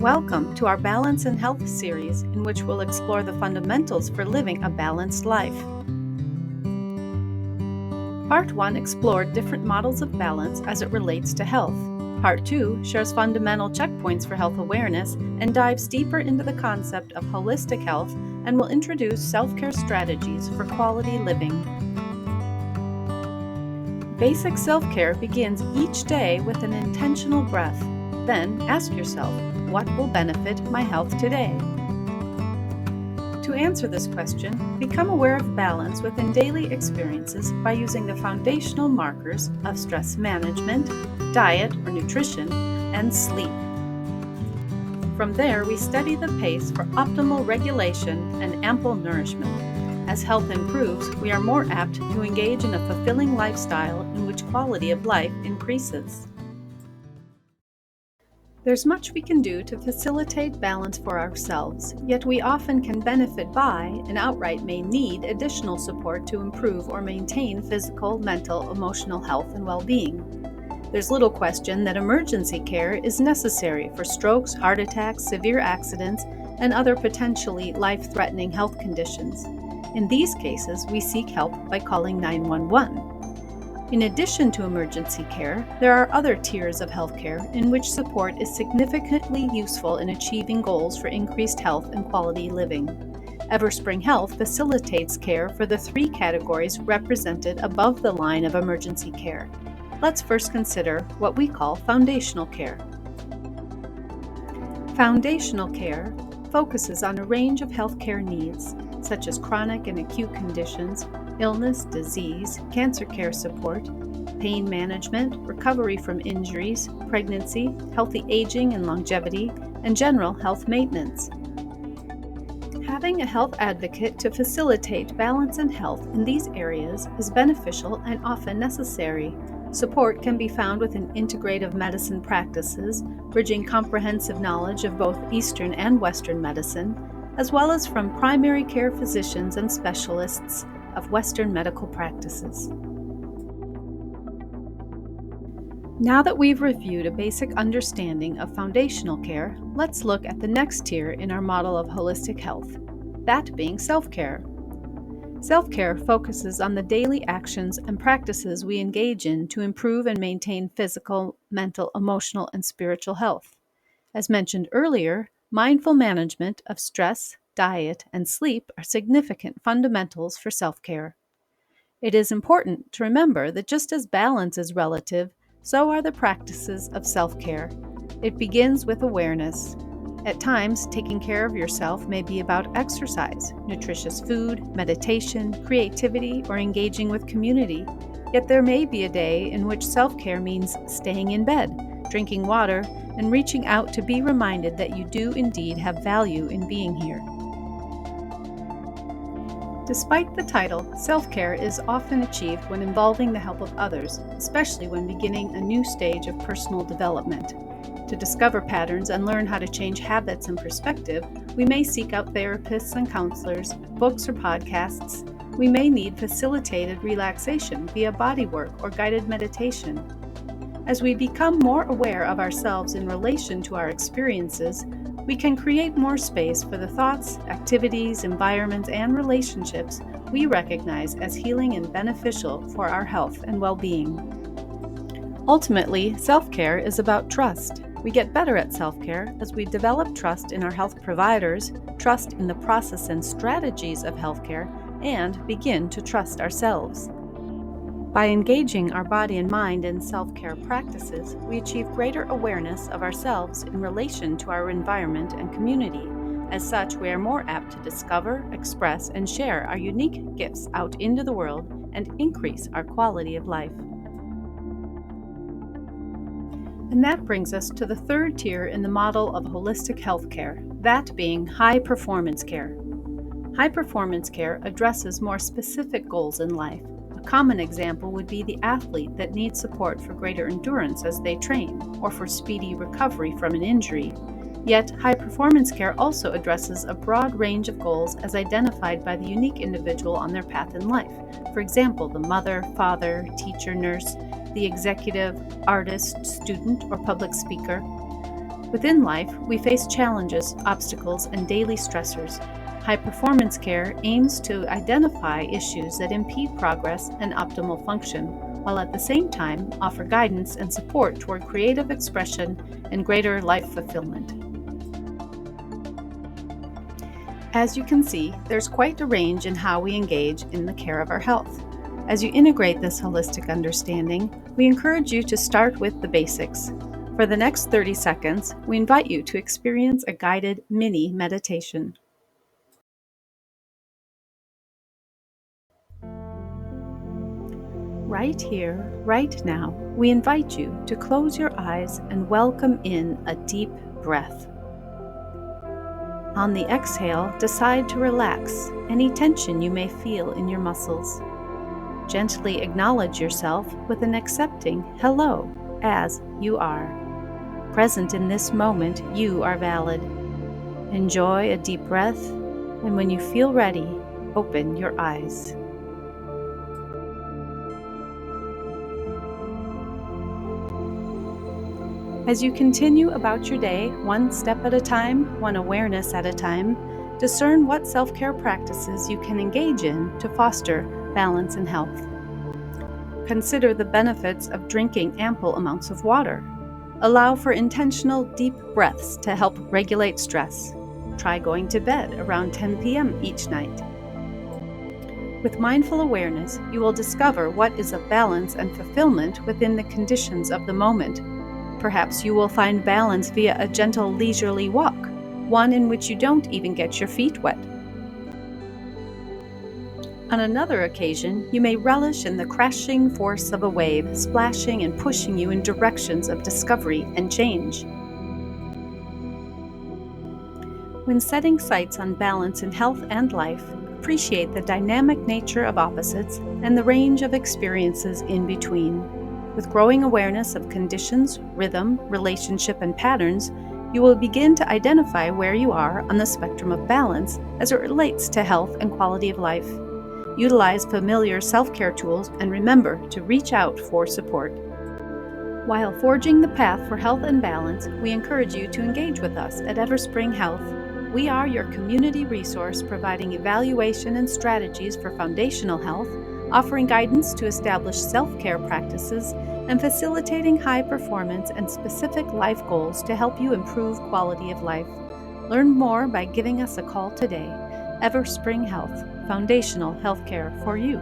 Welcome to our Balance and Health series, in which we'll explore the fundamentals for living a balanced life. Part 1 explored different models of balance as it relates to health. Part 2 shares fundamental checkpoints for health awareness and dives deeper into the concept of holistic health and will introduce self-care strategies for quality living. Basic self-care begins each day with an intentional breath. Then ask yourself, what will benefit my health today? To answer this question, become aware of balance within daily experiences by using the foundational markers of stress management, diet or nutrition, and sleep. From there, we study the pace for optimal regulation and ample nourishment. As health improves, we are more apt to engage in a fulfilling lifestyle in which quality of life increases. There's much we can do to facilitate balance for ourselves, yet we often can benefit by and outright may need additional support to improve or maintain physical, mental, emotional health and well-being. There's little question that emergency care is necessary for strokes, heart attacks, severe accidents, and other potentially life-threatening health conditions. In these cases, we seek help by calling 911. In addition to emergency care, there are other tiers of healthcare in which support is significantly useful in achieving goals for increased health and quality living. Everspring Health facilitates care for the three categories represented above the line of emergency care. Let's first consider what we call foundational care. Foundational care focuses on a range of healthcare needs, such as chronic and acute conditions, illness, disease, cancer care support, pain management, recovery from injuries, pregnancy, healthy aging and longevity, and general health maintenance. Having a health advocate to facilitate balance and health in these areas is beneficial and often necessary. Support can be found within integrative medicine practices, bridging comprehensive knowledge of both Eastern and Western medicine, as well as from primary care physicians and specialists of Western medical practices. Now that we've reviewed a basic understanding of foundational care, let's look at the next tier in our model of holistic health, that being self-care. Self-care focuses on the daily actions and practices we engage in to improve and maintain physical, mental, emotional, and spiritual health. As mentioned earlier, mindful management of stress, diet, and sleep are significant fundamentals for self-care. It is important to remember that just as balance is relative, so are the practices of self-care. It begins with awareness. At times, taking care of yourself may be about exercise, nutritious food, meditation, creativity, or engaging with community. Yet there may be a day in which self-care means staying in bed, drinking water, and reaching out to be reminded that you do indeed have value in being here. Despite the title, self-care is often achieved when involving the help of others, especially when beginning a new stage of personal development. To discover patterns and learn how to change habits and perspective, we may seek out therapists and counselors, books or podcasts. We may need facilitated relaxation via bodywork or guided meditation. As we become more aware of ourselves in relation to our experiences, we can create more space for the thoughts, activities, environments, and relationships we recognize as healing and beneficial for our health and well-being. Ultimately, self-care is about trust. We get better at self-care as we develop trust in our health providers, trust in the process and strategies of healthcare, and begin to trust ourselves. By engaging our body and mind in self-care practices, we achieve greater awareness of ourselves in relation to our environment and community. As such, we are more apt to discover, express, and share our unique gifts out into the world and increase our quality of life. And that brings us to the third tier in the model of holistic healthcare, that being high-performance care. High-performance care addresses more specific goals in life. A common example would be the athlete that needs support for greater endurance as they train, or for speedy recovery from an injury. Yet, high-performance care also addresses a broad range of goals as identified by the unique individual on their path in life. For example, the mother, father, teacher, nurse, the executive, artist, student, or public speaker. Within life, we face challenges, obstacles, and daily stressors. High performance care aims to identify issues that impede progress and optimal function, while at the same time offer guidance and support toward creative expression and greater life fulfillment. As you can see, there's quite a range in how we engage in the care of our health. As you integrate this holistic understanding, we encourage you to start with the basics. For the next 30 seconds, we invite you to experience a guided mini meditation. Right here, right now, we invite you to close your eyes and welcome in a deep breath. On the exhale, decide to relax any tension you may feel in your muscles. Gently acknowledge yourself with an accepting hello as you are. Present in this moment, you are valid. Enjoy a deep breath, and when you feel ready, open your eyes. As you continue about your day, one step at a time, one awareness at a time, discern what self-care practices you can engage in to foster balance and health. Consider the benefits of drinking ample amounts of water. Allow for intentional, deep breaths to help regulate stress. Try going to bed around 10 p.m. each night. With mindful awareness, you will discover what is of balance and fulfillment within the conditions of the moment. Perhaps you will find balance via a gentle, leisurely walk, one in which you don't even get your feet wet. On another occasion, you may relish in the crashing force of a wave, splashing and pushing you in directions of discovery and change. When setting sights on balance in health and life, appreciate the dynamic nature of opposites and the range of experiences in between. With growing awareness of conditions, rhythm, relationship, and patterns, you will begin to identify where you are on the spectrum of balance as it relates to health and quality of life. Utilize familiar self-care tools and remember to reach out for support. While forging the path for health and balance, we encourage you to engage with us at Everspring Health. We are your community resource providing evaluation and strategies for foundational health, offering guidance to establish self-care practices, and facilitating high performance and specific life goals to help you improve quality of life. Learn more by giving us a call today. Everspring Health, foundational healthcare for you.